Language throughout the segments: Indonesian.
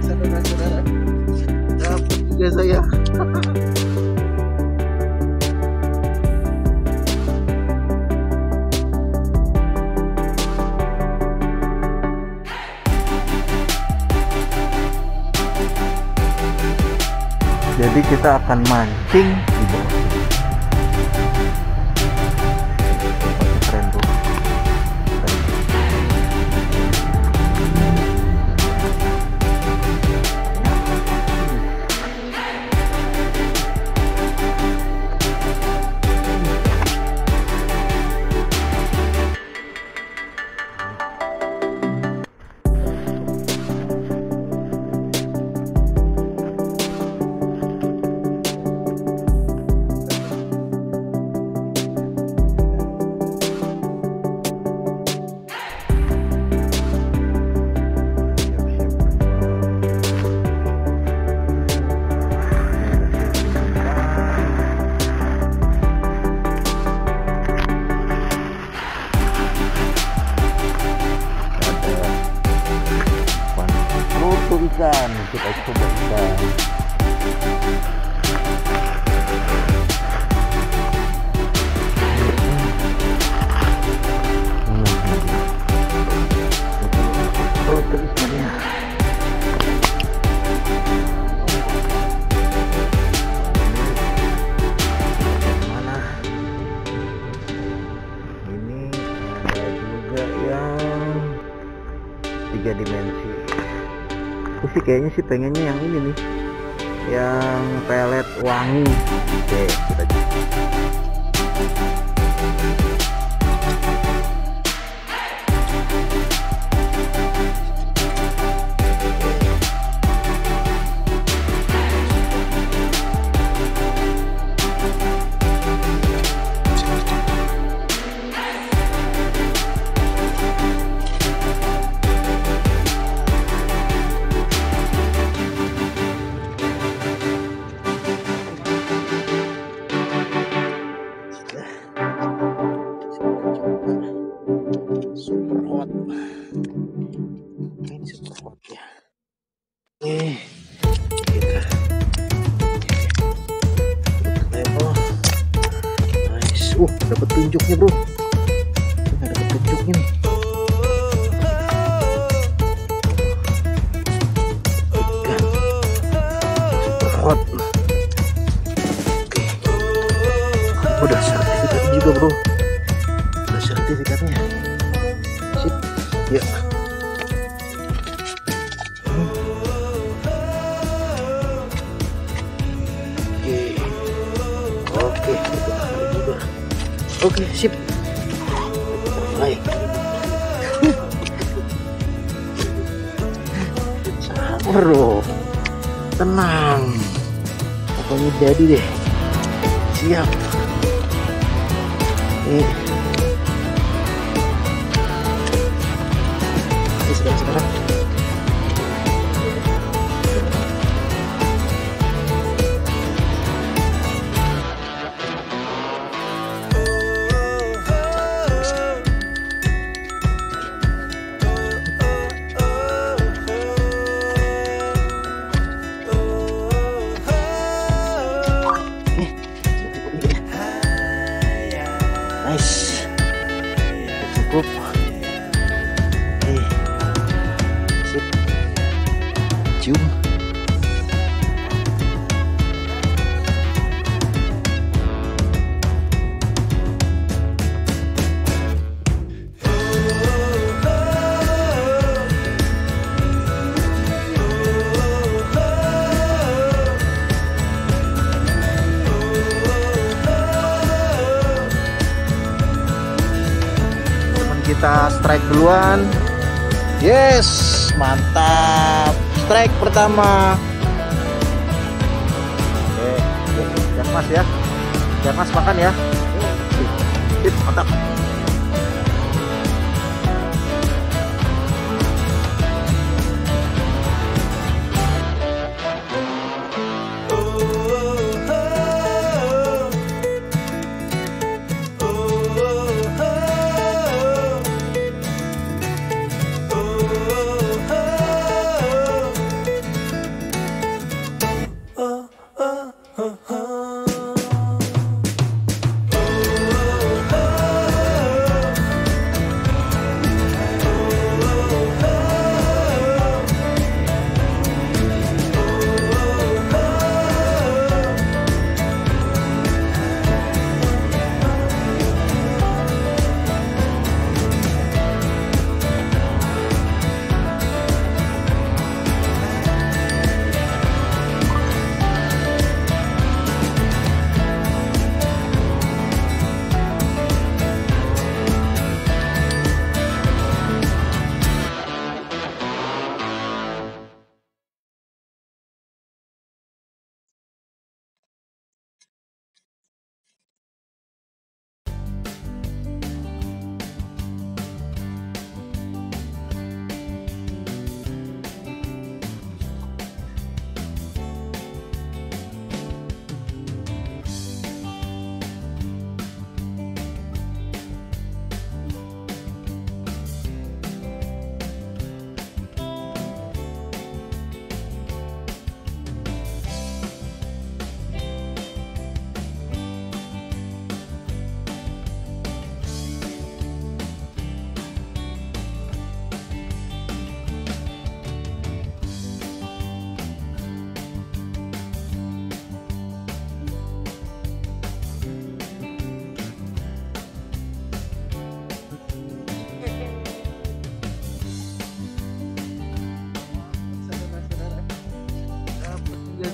Saudara-saudara, dapat juga saya. Jadi kita akan mancing di bawah sini. Keren tuh. Ikan, kita coba ikan. Kroto ikannya. Mana? Ini ada juga yang 3 dimensi. Aku sih kayaknya sih pengennya yang ini nih, yang pelet wangi. Oke, kita coba. Kita level nice. Dapat tunjuknya bro, dapat tunjuknya nih. Ikan super hot. Oke, udah sertifikat juga bro, udah sertifikatnya. Sip, ya. Oke, sip. Baik. Sabar bro, tenang. Pokoknya jadi deh. Siap. Nih. Sekarang. Nice, cukup. Sip, cium. Kita strike duluan. Yes, mantap. Strike pertama. Oke, biar mas ya. Biar mas makan ya. Sip, mantap.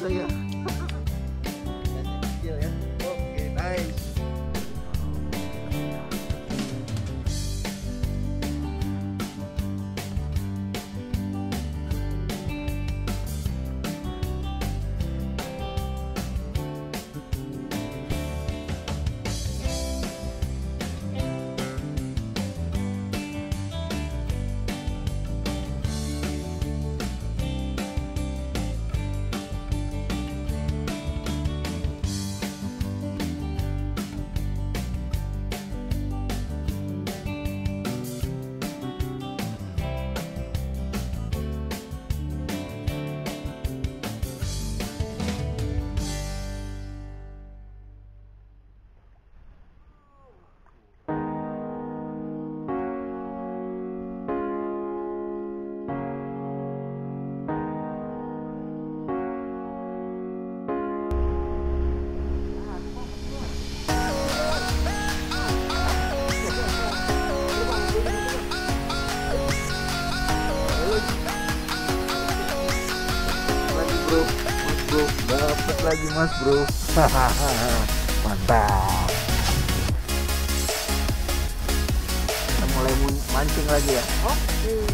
saya. Kecil ya. Oke, nice. Dapat lagi mas bro. Mantap. Kita mulai mancing lagi ya. Oke.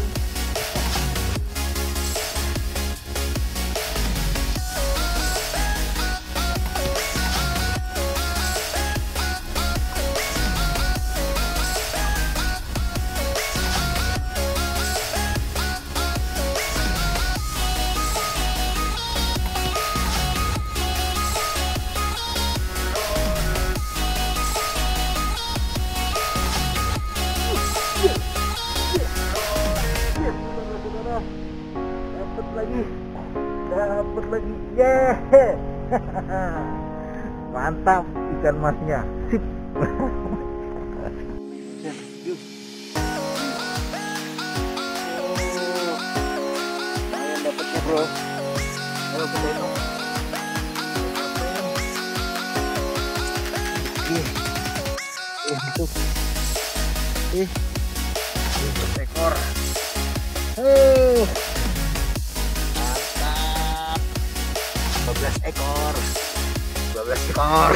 Dapat lagi, yeah. Mantap ikan masnya, sip. Lumayan dapatnya bro. Ayo kita hitung. Masuk. 12 ekor. Mantap. 12 ekor.